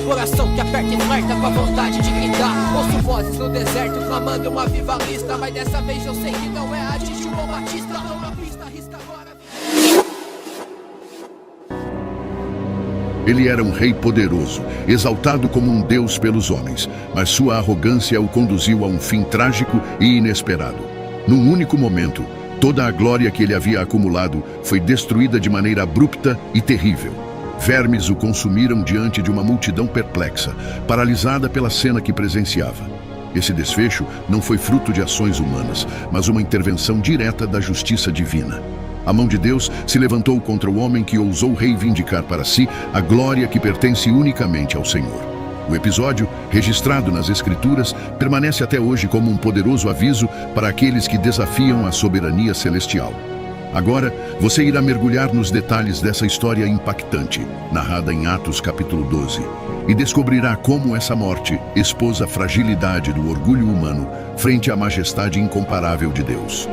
Coração que aperta e flerta com a vontade de gritar. Ouço vozes no deserto clamando uma viva lista. Mas dessa vez eu sei que não é a de João Batista. Não na pista, arrisca agora. Ele era um rei poderoso, exaltado como um deus pelos homens, mas sua arrogância o conduziu a um fim trágico e inesperado. Num único momento, toda a glória que ele havia acumulado foi destruída de maneira abrupta e terrível. Vermes o consumiram diante de uma multidão perplexa, paralisada pela cena que presenciava. Esse desfecho não foi fruto de ações humanas, mas uma intervenção direta da justiça divina. A mão de Deus se levantou contra o homem que ousou reivindicar para si a glória que pertence unicamente ao Senhor. O episódio, registrado nas Escrituras, permanece até hoje como um poderoso aviso para aqueles que desafiam a soberania celestial. Agora, você irá mergulhar nos detalhes dessa história impactante, narrada em Atos capítulo 12, e descobrirá como essa morte expôs a fragilidade do orgulho humano frente à majestade incomparável de Deus.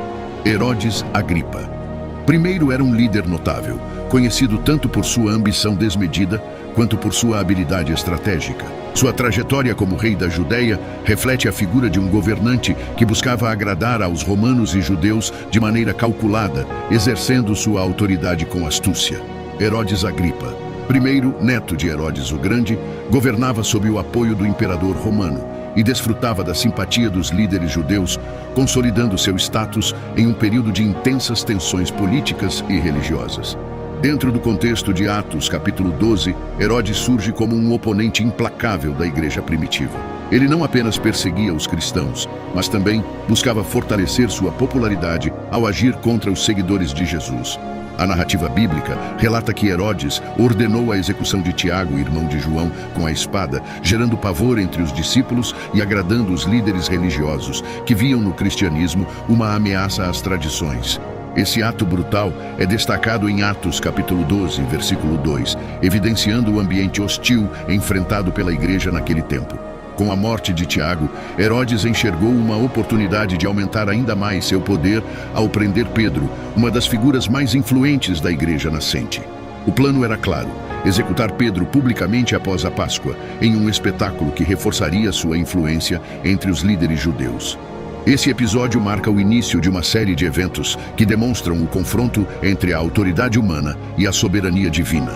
Herodes Agripa. Primeiro era um líder notável, conhecido tanto por sua ambição desmedida quanto por sua habilidade estratégica. Sua trajetória como rei da Judéia reflete a figura de um governante que buscava agradar aos romanos e judeus de maneira calculada, exercendo sua autoridade com astúcia. Herodes Agripa, primeiro neto de Herodes o Grande, governava sob o apoio do imperador romano e desfrutava da simpatia dos líderes judeus, consolidando seu status em um período de intensas tensões políticas e religiosas. Dentro do contexto de Atos, capítulo 12, Herodes surge como um oponente implacável da igreja primitiva. Ele não apenas perseguia os cristãos, mas também buscava fortalecer sua popularidade ao agir contra os seguidores de Jesus. A narrativa bíblica relata que Herodes ordenou a execução de Tiago, irmão de João, com a espada, gerando pavor entre os discípulos e agradando os líderes religiosos, que viam no cristianismo uma ameaça às tradições. Esse ato brutal é destacado em Atos capítulo 12, versículo 2, evidenciando o ambiente hostil enfrentado pela igreja naquele tempo. Com a morte de Tiago, Herodes enxergou uma oportunidade de aumentar ainda mais seu poder ao prender Pedro, uma das figuras mais influentes da igreja nascente. O plano era claro: executar Pedro publicamente após a Páscoa, em um espetáculo que reforçaria sua influência entre os líderes judeus. Esse episódio marca o início de uma série de eventos que demonstram o confronto entre a autoridade humana e a soberania divina.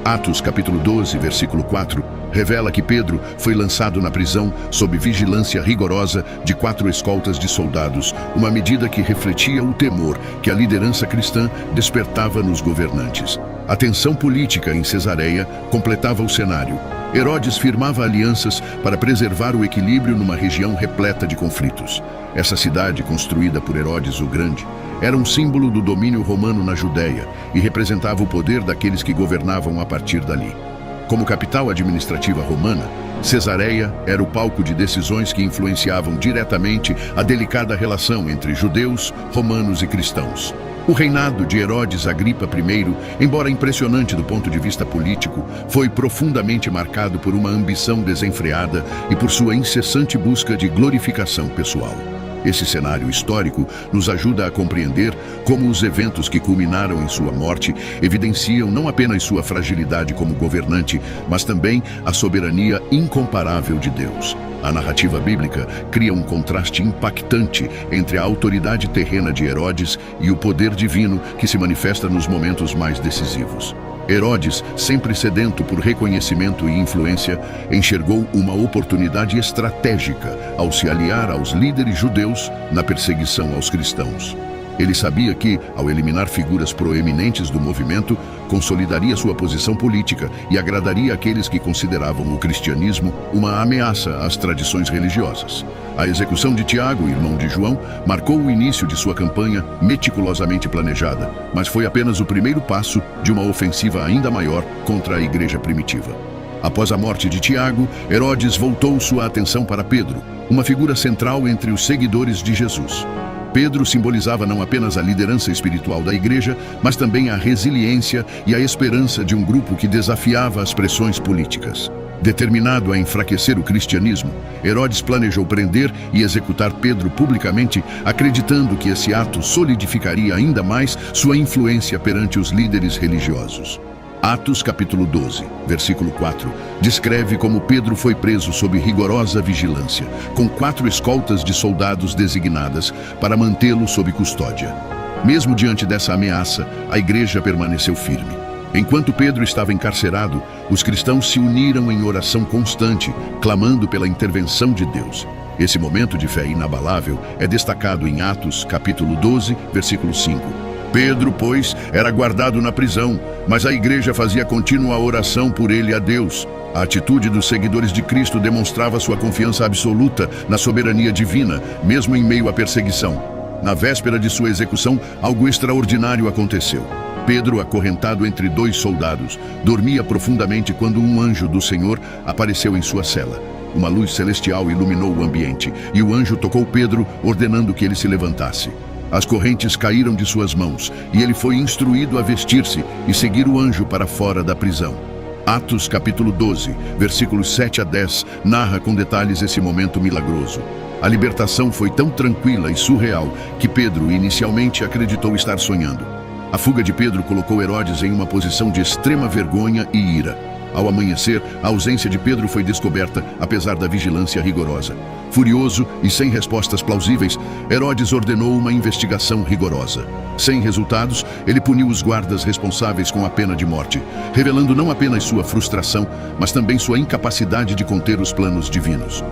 Atos capítulo 12, versículo 4, revela que Pedro foi lançado na prisão sob vigilância rigorosa de 4 escoltas de soldados, uma medida que refletia o temor que a liderança cristã despertava nos governantes. A tensão política em Cesareia completava o cenário. Herodes firmava alianças para preservar o equilíbrio numa região repleta de conflitos. Essa cidade, construída por Herodes o Grande, era um símbolo do domínio romano na Judéia e representava o poder daqueles que governavam a partir dali. Como capital administrativa romana, Cesareia era o palco de decisões que influenciavam diretamente a delicada relação entre judeus, romanos e cristãos. O reinado de Herodes Agripa I, embora impressionante do ponto de vista político, foi profundamente marcado por uma ambição desenfreada e por sua incessante busca de glorificação pessoal. Esse cenário histórico nos ajuda a compreender como os eventos que culminaram em sua morte evidenciam não apenas sua fragilidade como governante, mas também a soberania incomparável de Deus. A narrativa bíblica cria um contraste impactante entre a autoridade terrena de Herodes e o poder divino que se manifesta nos momentos mais decisivos. Herodes, sempre sedento por reconhecimento e influência, enxergou uma oportunidade estratégica ao se aliar aos líderes judeus na perseguição aos cristãos. Ele sabia que, ao eliminar figuras proeminentes do movimento, consolidaria sua posição política e agradaria aqueles que consideravam o cristianismo uma ameaça às tradições religiosas. A execução de Tiago, irmão de João, marcou o início de sua campanha meticulosamente planejada, mas foi apenas o primeiro passo de uma ofensiva ainda maior contra a igreja primitiva. Após a morte de Tiago, Herodes voltou sua atenção para Pedro, uma figura central entre os seguidores de Jesus. Pedro simbolizava não apenas a liderança espiritual da igreja, mas também a resiliência e a esperança de um grupo que desafiava as pressões políticas. Determinado a enfraquecer o cristianismo, Herodes planejou prender e executar Pedro publicamente, acreditando que esse ato solidificaria ainda mais sua influência perante os líderes religiosos. Atos capítulo 12, versículo 4, descreve como Pedro foi preso sob rigorosa vigilância, com 4 escoltas de soldados designadas para mantê-lo sob custódia. Mesmo diante dessa ameaça, a igreja permaneceu firme. Enquanto Pedro estava encarcerado, os cristãos se uniram em oração constante, clamando pela intervenção de Deus. Esse momento de fé inabalável é destacado em Atos capítulo 12, versículo 5. Pedro, pois, era guardado na prisão, mas a igreja fazia contínua oração por ele a Deus. A atitude dos seguidores de Cristo demonstrava sua confiança absoluta na soberania divina, mesmo em meio à perseguição. Na véspera de sua execução, algo extraordinário aconteceu. Pedro, acorrentado entre 2 soldados, dormia profundamente quando um anjo do Senhor apareceu em sua cela. Uma luz celestial iluminou o ambiente, e o anjo tocou Pedro, ordenando que ele se levantasse. As correntes caíram de suas mãos, e ele foi instruído a vestir-se e seguir o anjo para fora da prisão. Atos capítulo 12, versículos 7 a 10, narra com detalhes esse momento milagroso. A libertação foi tão tranquila e surreal que Pedro inicialmente acreditou estar sonhando. A fuga de Pedro colocou Herodes em uma posição de extrema vergonha e ira. Ao amanhecer, a ausência de Pedro foi descoberta, apesar da vigilância rigorosa. Furioso e sem respostas plausíveis, Herodes ordenou uma investigação rigorosa. Sem resultados, ele puniu os guardas responsáveis com a pena de morte, revelando não apenas sua frustração, mas também sua incapacidade de conter os planos divinos.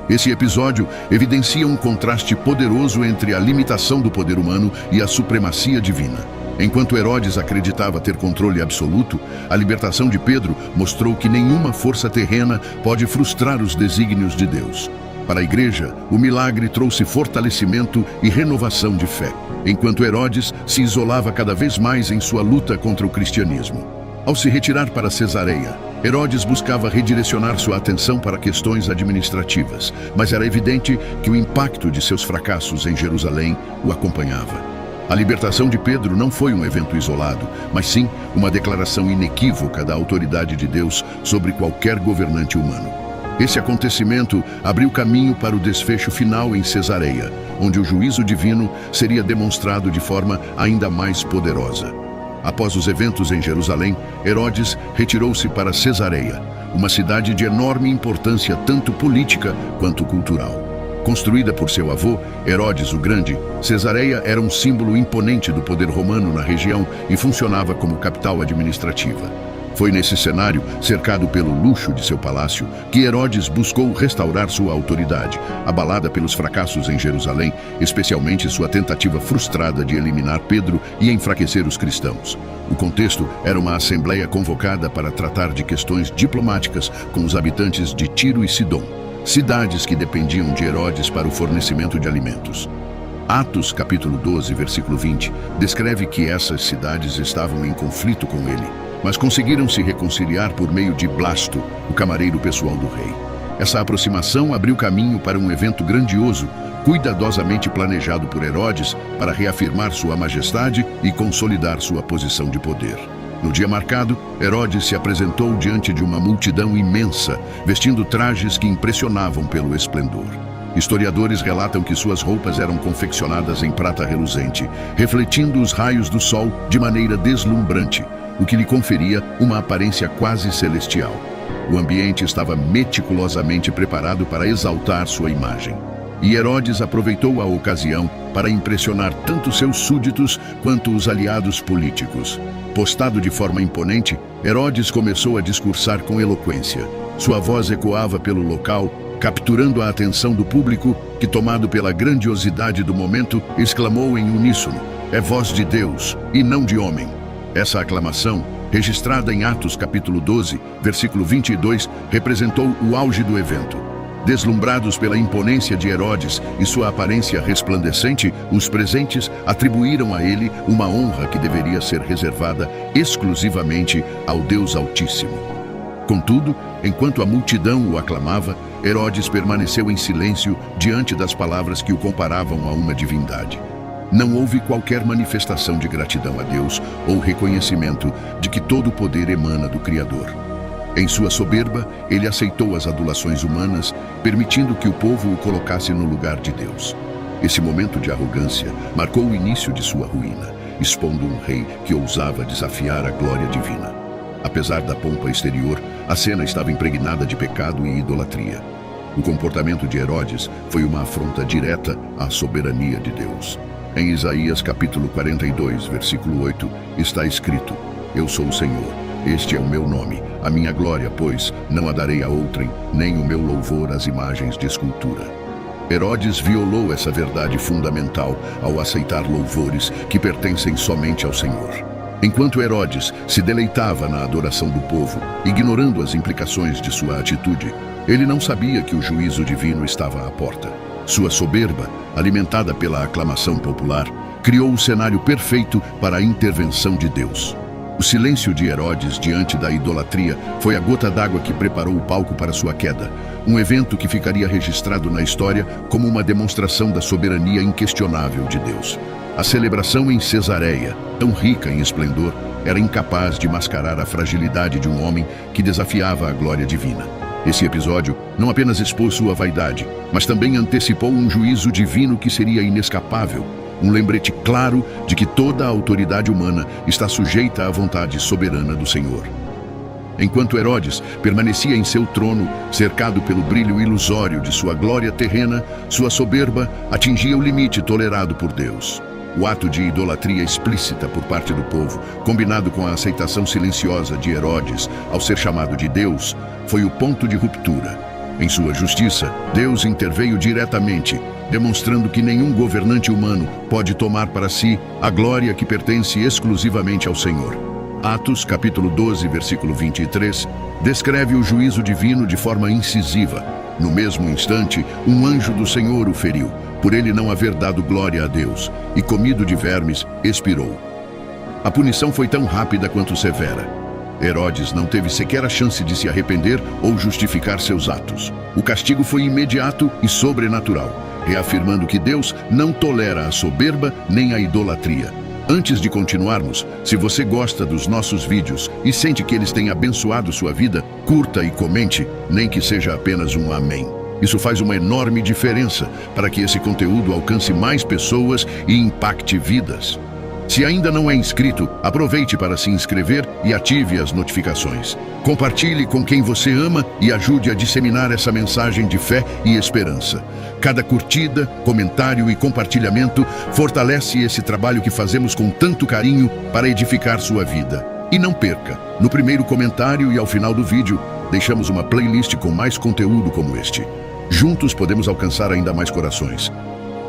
Esse episódio evidencia um contraste poderoso entre a limitação do poder humano e a supremacia divina. Enquanto Herodes acreditava ter controle absoluto, a libertação de Pedro mostrou que nenhuma força terrena pode frustrar os desígnios de Deus. Para a igreja, o milagre trouxe fortalecimento e renovação de fé, enquanto Herodes se isolava cada vez mais em sua luta contra o cristianismo. Ao se retirar para Cesareia, Herodes buscava redirecionar sua atenção para questões administrativas, mas era evidente que o impacto de seus fracassos em Jerusalém o acompanhava. A libertação de Pedro não foi um evento isolado, mas sim uma declaração inequívoca da autoridade de Deus sobre qualquer governante humano. Esse acontecimento abriu caminho para o desfecho final em Cesareia, onde o juízo divino seria demonstrado de forma ainda mais poderosa. Após os eventos em Jerusalém, Herodes retirou-se para Cesareia, uma cidade de enorme importância tanto política quanto cultural. Construída por seu avô, Herodes o Grande, Cesareia era um símbolo imponente do poder romano na região e funcionava como capital administrativa. Foi nesse cenário, cercado pelo luxo de seu palácio, que Herodes buscou restaurar sua autoridade, abalada pelos fracassos em Jerusalém, especialmente sua tentativa frustrada de eliminar Pedro e enfraquecer os cristãos. O contexto era uma assembleia convocada para tratar de questões diplomáticas com os habitantes de Tiro e Sidom, cidades que dependiam de Herodes para o fornecimento de alimentos. Atos capítulo 12, versículo 20, descreve que essas cidades estavam em conflito com ele, mas conseguiram se reconciliar por meio de Blasto, o camareiro pessoal do rei. Essa aproximação abriu caminho para um evento grandioso, cuidadosamente planejado por Herodes para reafirmar sua majestade e consolidar sua posição de poder. No dia marcado, Herodes se apresentou diante de uma multidão imensa, vestindo trajes que impressionavam pelo esplendor. Historiadores relatam que suas roupas eram confeccionadas em prata reluzente, refletindo os raios do sol de maneira deslumbrante, o que lhe conferia uma aparência quase celestial. O ambiente estava meticulosamente preparado para exaltar sua imagem. E Herodes aproveitou a ocasião para impressionar tanto seus súditos quanto os aliados políticos. Postado de forma imponente, Herodes começou a discursar com eloquência. Sua voz ecoava pelo local, capturando a atenção do público, que, tomado pela grandiosidade do momento, exclamou em uníssono: "É voz de Deus, e não de homem." Essa aclamação, registrada em Atos capítulo 12, versículo 22, representou o auge do evento. Deslumbrados pela imponência de Herodes e sua aparência resplandecente, os presentes atribuíram a ele uma honra que deveria ser reservada exclusivamente ao Deus Altíssimo. Contudo, enquanto a multidão o aclamava, Herodes permaneceu em silêncio diante das palavras que o comparavam a uma divindade. Não houve qualquer manifestação de gratidão a Deus ou reconhecimento de que todo o poder emana do Criador. Em sua soberba, ele aceitou as adulações humanas, permitindo que o povo o colocasse no lugar de Deus. Esse momento de arrogância marcou o início de sua ruína, expondo um rei que ousava desafiar a glória divina. Apesar da pompa exterior, a cena estava impregnada de pecado e idolatria. O comportamento de Herodes foi uma afronta direta à soberania de Deus. Em Isaías capítulo 42, versículo 8, está escrito: Eu sou o Senhor, este é o meu nome, a minha glória, pois, não a darei a outrem, nem o meu louvor às imagens de escultura. Herodes violou essa verdade fundamental ao aceitar louvores que pertencem somente ao Senhor. Enquanto Herodes se deleitava na adoração do povo, ignorando as implicações de sua atitude, ele não sabia que o juízo divino estava à porta. Sua soberba, alimentada pela aclamação popular, criou o cenário perfeito para a intervenção de Deus. O silêncio de Herodes diante da idolatria foi a gota d'água que preparou o palco para sua queda, um evento que ficaria registrado na história como uma demonstração da soberania inquestionável de Deus. A celebração em Cesareia, tão rica em esplendor, era incapaz de mascarar a fragilidade de um homem que desafiava a glória divina. Esse episódio não apenas expôs sua vaidade, mas também antecipou um juízo divino que seria inescapável, um lembrete claro de que toda a autoridade humana está sujeita à vontade soberana do Senhor. Enquanto Herodes permanecia em seu trono, cercado pelo brilho ilusório de sua glória terrena, sua soberba atingia o limite tolerado por Deus. O ato de idolatria explícita por parte do povo, combinado com a aceitação silenciosa de Herodes ao ser chamado de Deus, foi o ponto de ruptura. Em sua justiça, Deus interveio diretamente, demonstrando que nenhum governante humano pode tomar para si a glória que pertence exclusivamente ao Senhor. Atos, capítulo 12, versículo 23, descreve o juízo divino de forma incisiva. No mesmo instante, um anjo do Senhor o feriu, por ele não haver dado glória a Deus, e comido de vermes, expirou. A punição foi tão rápida quanto severa. Herodes não teve sequer a chance de se arrepender ou justificar seus atos. O castigo foi imediato e sobrenatural, reafirmando que Deus não tolera a soberba nem a idolatria. Antes de continuarmos, se você gosta dos nossos vídeos e sente que eles têm abençoado sua vida, curta e comente, nem que seja apenas um amém. Isso faz uma enorme diferença para que esse conteúdo alcance mais pessoas e impacte vidas. Se ainda não é inscrito, aproveite para se inscrever e ative as notificações. Compartilhe com quem você ama e ajude a disseminar essa mensagem de fé e esperança. Cada curtida, comentário e compartilhamento fortalece esse trabalho que fazemos com tanto carinho para edificar sua vida. E não perca, no primeiro comentário e ao final do vídeo, deixamos uma playlist com mais conteúdo como este. Juntos podemos alcançar ainda mais corações.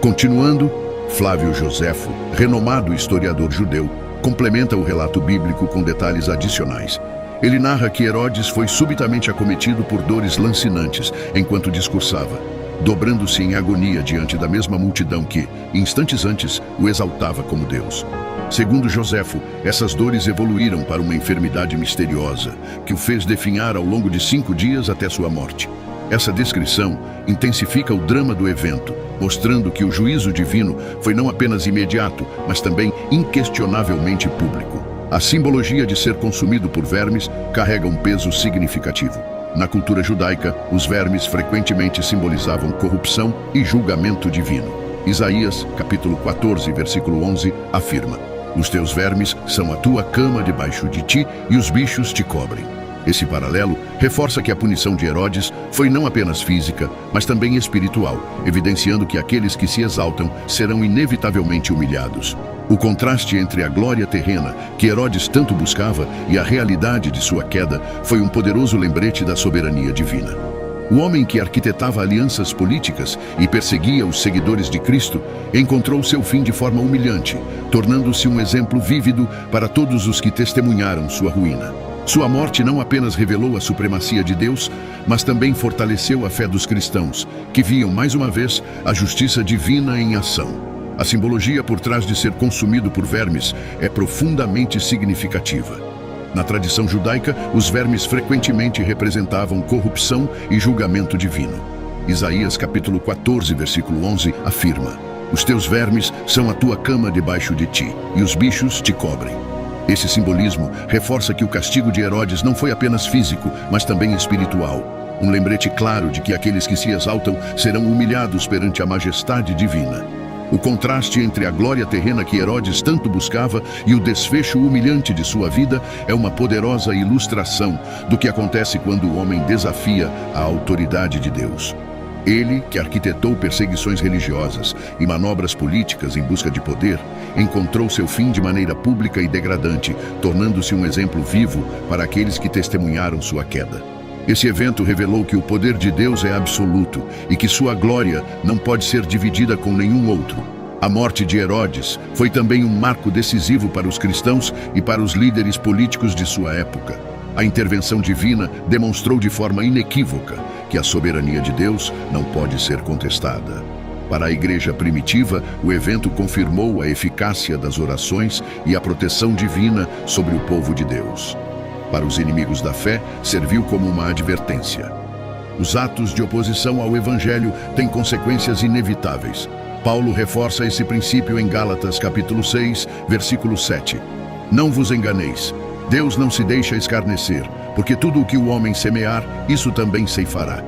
Continuando, Flávio Joséfo, renomado historiador judeu, complementa o relato bíblico com detalhes adicionais. Ele narra que Herodes foi subitamente acometido por dores lancinantes enquanto discursava, dobrando-se em agonia diante da mesma multidão que, instantes antes, o exaltava como Deus. Segundo Joséfo, essas dores evoluíram para uma enfermidade misteriosa, que o fez definhar ao longo de 5 dias até sua morte. Essa descrição intensifica o drama do evento, mostrando que o juízo divino foi não apenas imediato, mas também inquestionavelmente público. A simbologia de ser consumido por vermes carrega um peso significativo. Na cultura judaica, os vermes frequentemente simbolizavam corrupção e julgamento divino. Isaías, capítulo 14, versículo 11, afirma: Os teus vermes são a tua cama debaixo de ti e os bichos te cobrem. Esse paralelo reforça que a punição de Herodes foi não apenas física, mas também espiritual, evidenciando que aqueles que se exaltam serão inevitavelmente humilhados. O contraste entre a glória terrena, que Herodes tanto buscava, e a realidade de sua queda foi um poderoso lembrete da soberania divina. O homem que arquitetava alianças políticas e perseguia os seguidores de Cristo encontrou seu fim de forma humilhante, tornando-se um exemplo vívido para todos os que testemunharam sua ruína. Sua morte não apenas revelou a supremacia de Deus, mas também fortaleceu a fé dos cristãos, que viam mais uma vez a justiça divina em ação. A simbologia por trás de ser consumido por vermes é profundamente significativa. Na tradição judaica, os vermes frequentemente representavam corrupção e julgamento divino. Isaías capítulo 14, versículo 11, afirma: Os teus vermes são a tua cama debaixo de ti, e os bichos te cobrem. Esse simbolismo reforça que o castigo de Herodes não foi apenas físico, mas também espiritual. Um lembrete claro de que aqueles que se exaltam serão humilhados perante a majestade divina. O contraste entre a glória terrena que Herodes tanto buscava e o desfecho humilhante de sua vida é uma poderosa ilustração do que acontece quando o homem desafia a autoridade de Deus. Ele, que arquitetou perseguições religiosas e manobras políticas em busca de poder, encontrou seu fim de maneira pública e degradante, tornando-se um exemplo vivo para aqueles que testemunharam sua queda. Esse evento revelou que o poder de Deus é absoluto e que sua glória não pode ser dividida com nenhum outro. A morte de Herodes foi também um marco decisivo para os cristãos e para os líderes políticos de sua época. A intervenção divina demonstrou de forma inequívoca que a soberania de Deus não pode ser contestada. Para a igreja primitiva, o evento confirmou a eficácia das orações e a proteção divina sobre o povo de Deus. Para os inimigos da fé, serviu como uma advertência. Os atos de oposição ao Evangelho têm consequências inevitáveis. Paulo reforça esse princípio em Gálatas capítulo 6, versículo 7. Não vos enganeis, Deus não se deixa escarnecer, porque tudo o que o homem semear, isso também ceifará.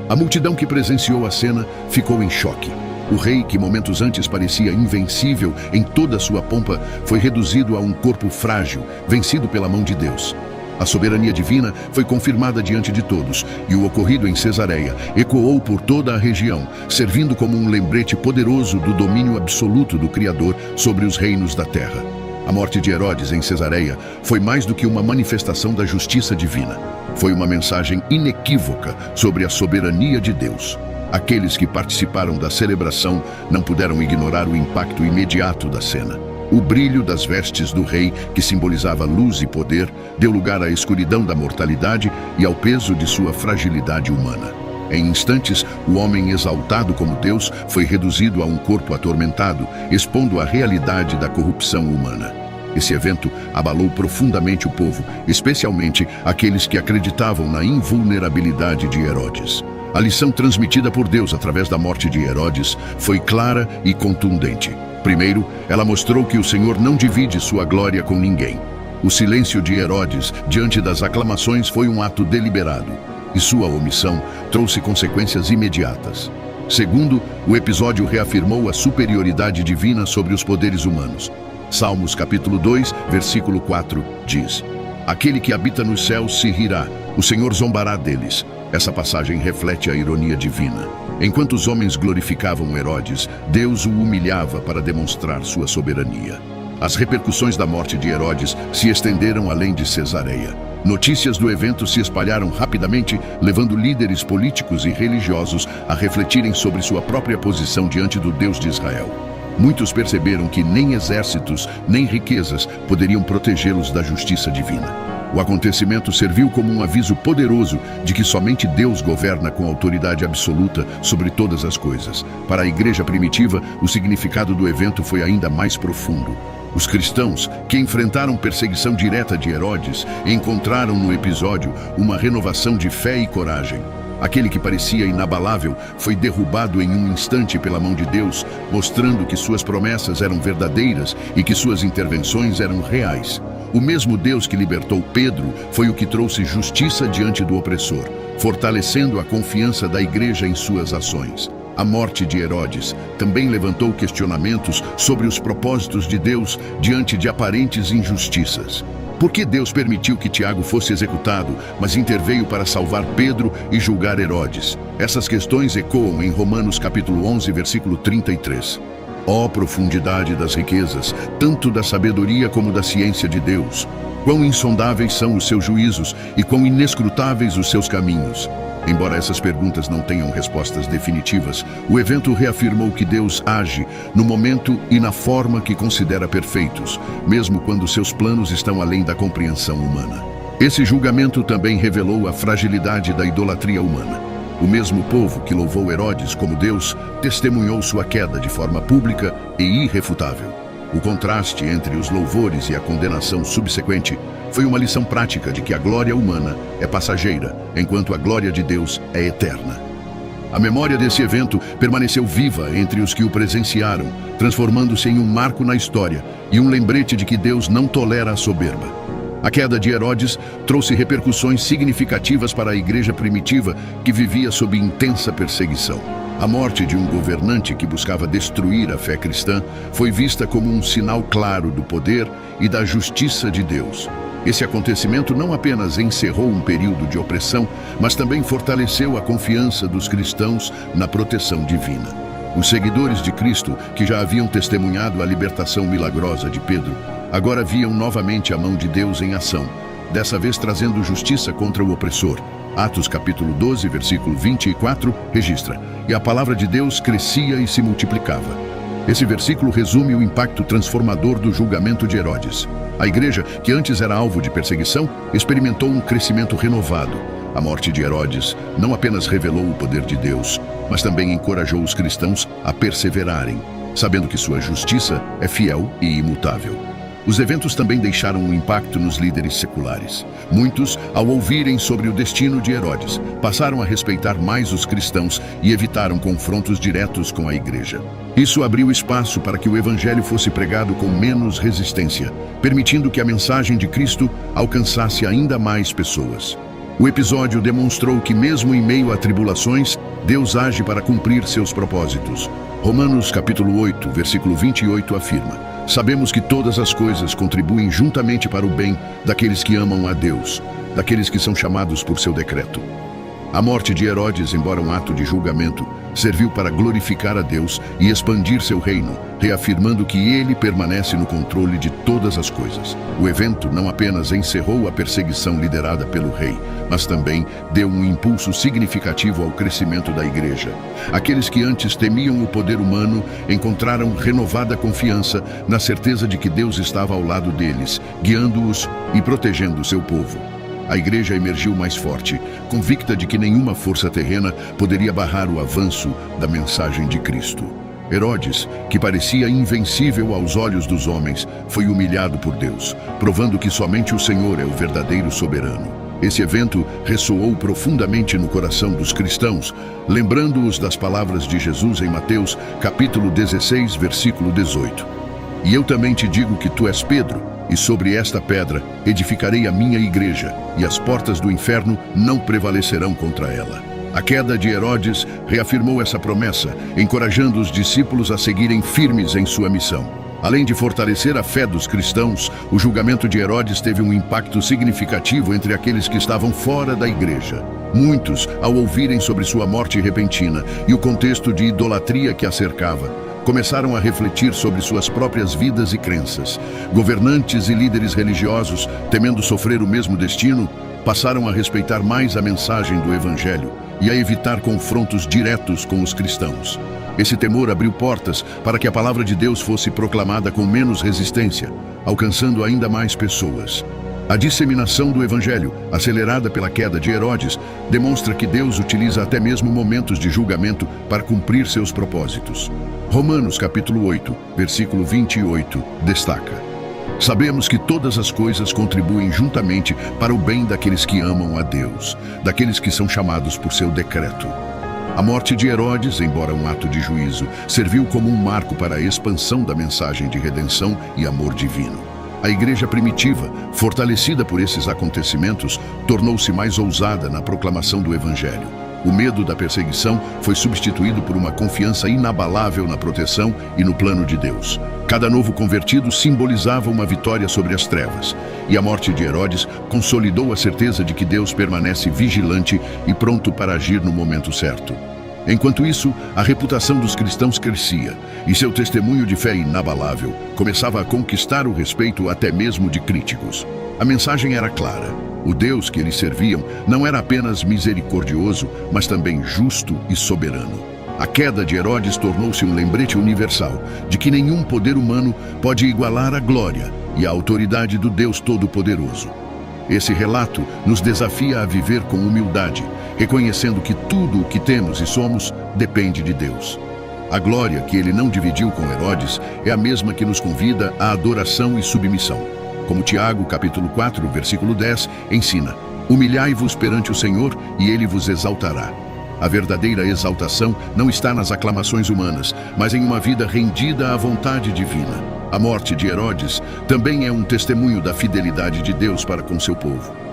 A multidão que presenciou a cena ficou em choque. O rei, que momentos antes parecia invencível em toda a sua pompa, foi reduzido a um corpo frágil, vencido pela mão de Deus. A soberania divina foi confirmada diante de todos, e o ocorrido em Cesareia ecoou por toda a região, servindo como um lembrete poderoso do domínio absoluto do Criador sobre os reinos da terra. A morte de Herodes em Cesareia foi mais do que uma manifestação da justiça divina. Foi uma mensagem inequívoca sobre a soberania de Deus. Aqueles que participaram da celebração não puderam ignorar o impacto imediato da cena. O brilho das vestes do rei, que simbolizava luz e poder, deu lugar à escuridão da mortalidade e ao peso de sua fragilidade humana. Em instantes, o homem exaltado como Deus foi reduzido a um corpo atormentado, expondo a realidade da corrupção humana. Esse evento abalou profundamente o povo, especialmente aqueles que acreditavam na invulnerabilidade de Herodes. A lição transmitida por Deus através da morte de Herodes foi clara e contundente. Primeiro, ela mostrou que o Senhor não divide sua glória com ninguém. O silêncio de Herodes diante das aclamações foi um ato deliberado, e sua omissão trouxe consequências imediatas. Segundo, o episódio reafirmou a superioridade divina sobre os poderes humanos. Salmos capítulo 2, versículo 4 diz: Aquele que habita nos céus se rirá, o Senhor zombará deles. Essa passagem reflete a ironia divina. Enquanto os homens glorificavam Herodes, Deus o humilhava para demonstrar sua soberania. As repercussões da morte de Herodes se estenderam além de Cesareia. Notícias do evento se espalharam rapidamente, levando líderes políticos e religiosos a refletirem sobre sua própria posição diante do Deus de Israel. Muitos perceberam que nem exércitos, nem riquezas poderiam protegê-los da justiça divina. O acontecimento serviu como um aviso poderoso de que somente Deus governa com autoridade absoluta sobre todas as coisas. Para a igreja primitiva, o significado do evento foi ainda mais profundo. Os cristãos, que enfrentaram perseguição direta de Herodes, encontraram no episódio uma renovação de fé e coragem. Aquele que parecia inabalável foi derrubado em um instante pela mão de Deus, mostrando que suas promessas eram verdadeiras e que suas intervenções eram reais. O mesmo Deus que libertou Pedro foi o que trouxe justiça diante do opressor, fortalecendo a confiança da igreja em suas ações. A morte de Herodes também levantou questionamentos sobre os propósitos de Deus diante de aparentes injustiças. Por que Deus permitiu que Tiago fosse executado, mas interveio para salvar Pedro e julgar Herodes? Essas questões ecoam em Romanos capítulo 11, versículo 33. Ó profundidade das riquezas, tanto da sabedoria como da ciência de Deus! Quão insondáveis são os seus juízos e quão inescrutáveis os seus caminhos! Embora essas perguntas não tenham respostas definitivas, o evento reafirmou que Deus age no momento e na forma que considera perfeitos, mesmo quando seus planos estão além da compreensão humana. Esse julgamento também revelou a fragilidade da idolatria humana. O mesmo povo que louvou Herodes como Deus testemunhou sua queda de forma pública e irrefutável. O contraste entre os louvores e a condenação subsequente foi uma lição prática de que a glória humana é passageira, enquanto a glória de Deus é eterna. A memória desse evento permaneceu viva entre os que o presenciaram, transformando-se em um marco na história e um lembrete de que Deus não tolera a soberba. A queda de Herodes trouxe repercussões significativas para a igreja primitiva, que vivia sob intensa perseguição. A morte de um governante que buscava destruir a fé cristã foi vista como um sinal claro do poder e da justiça de Deus. Esse acontecimento não apenas encerrou um período de opressão, mas também fortaleceu a confiança dos cristãos na proteção divina. Os seguidores de Cristo, que já haviam testemunhado a libertação milagrosa de Pedro, agora viam novamente a mão de Deus em ação, dessa vez trazendo justiça contra o opressor. Atos capítulo 12, versículo 24, registra: "E a palavra de Deus crescia e se multiplicava." Esse versículo resume o impacto transformador do julgamento de Herodes. A igreja, que antes era alvo de perseguição, experimentou um crescimento renovado. A morte de Herodes não apenas revelou o poder de Deus, mas também encorajou os cristãos a perseverarem, sabendo que sua justiça é fiel e imutável. Os eventos também deixaram um impacto nos líderes seculares. Muitos, ao ouvirem sobre o destino de Herodes, passaram a respeitar mais os cristãos e evitaram confrontos diretos com a igreja. Isso abriu espaço para que o evangelho fosse pregado com menos resistência, permitindo que a mensagem de Cristo alcançasse ainda mais pessoas. O episódio demonstrou que, mesmo em meio a tribulações, Deus age para cumprir seus propósitos. Romanos capítulo 8, versículo 28 afirma: "Sabemos que todas as coisas contribuem juntamente para o bem daqueles que amam a Deus, daqueles que são chamados por seu decreto." A morte de Herodes, embora um ato de julgamento, serviu para glorificar a Deus e expandir seu reino, reafirmando que ele permanece no controle de todas as coisas. O evento não apenas encerrou a perseguição liderada pelo rei, mas também deu um impulso significativo ao crescimento da igreja. Aqueles que antes temiam o poder humano encontraram renovada confiança na certeza de que Deus estava ao lado deles, guiando-os e protegendo seu povo. A igreja emergiu mais forte, convicta de que nenhuma força terrena poderia barrar o avanço da mensagem de Cristo. Herodes, que parecia invencível aos olhos dos homens, foi humilhado por Deus, provando que somente o Senhor é o verdadeiro soberano. Esse evento ressoou profundamente no coração dos cristãos, lembrando-os das palavras de Jesus em Mateus, capítulo 16, versículo 18. "E eu também te digo que tu és Pedro, e sobre esta pedra edificarei a minha igreja, e as portas do inferno não prevalecerão contra ela." A queda de Herodes reafirmou essa promessa, encorajando os discípulos a seguirem firmes em sua missão. Além de fortalecer a fé dos cristãos, o julgamento de Herodes teve um impacto significativo entre aqueles que estavam fora da igreja. Muitos, ao ouvirem sobre sua morte repentina e o contexto de idolatria que a cercava, começaram a refletir sobre suas próprias vidas e crenças. Governantes e líderes religiosos, temendo sofrer o mesmo destino, passaram a respeitar mais a mensagem do Evangelho e a evitar confrontos diretos com os cristãos. Esse temor abriu portas para que a palavra de Deus fosse proclamada com menos resistência, alcançando ainda mais pessoas. A disseminação do Evangelho, acelerada pela queda de Herodes, demonstra que Deus utiliza até mesmo momentos de julgamento para cumprir seus propósitos. Romanos capítulo 8, versículo 28, destaca: "Sabemos que todas as coisas contribuem juntamente para o bem daqueles que amam a Deus, daqueles que são chamados por seu decreto." A morte de Herodes, embora um ato de juízo, serviu como um marco para a expansão da mensagem de redenção e amor divino. A igreja primitiva, fortalecida por esses acontecimentos, tornou-se mais ousada na proclamação do Evangelho. O medo da perseguição foi substituído por uma confiança inabalável na proteção e no plano de Deus. Cada novo convertido simbolizava uma vitória sobre as trevas, e a morte de Herodes consolidou a certeza de que Deus permanece vigilante e pronto para agir no momento certo. Enquanto isso, a reputação dos cristãos crescia, e seu testemunho de fé inabalável começava a conquistar o respeito até mesmo de críticos. A mensagem era clara: o Deus que eles serviam não era apenas misericordioso, mas também justo e soberano. A queda de Herodes tornou-se um lembrete universal de que nenhum poder humano pode igualar a glória e a autoridade do Deus Todo-Poderoso. Esse relato nos desafia a viver com humildade, reconhecendo que tudo o que temos e somos depende de Deus. A glória que ele não dividiu com Herodes é a mesma que nos convida à adoração e submissão. Como Tiago, capítulo 4, versículo 10, ensina: "Humilhai-vos perante o Senhor e ele vos exaltará." A verdadeira exaltação não está nas aclamações humanas, mas em uma vida rendida à vontade divina. A morte de Herodes também é um testemunho da fidelidade de Deus para com seu povo.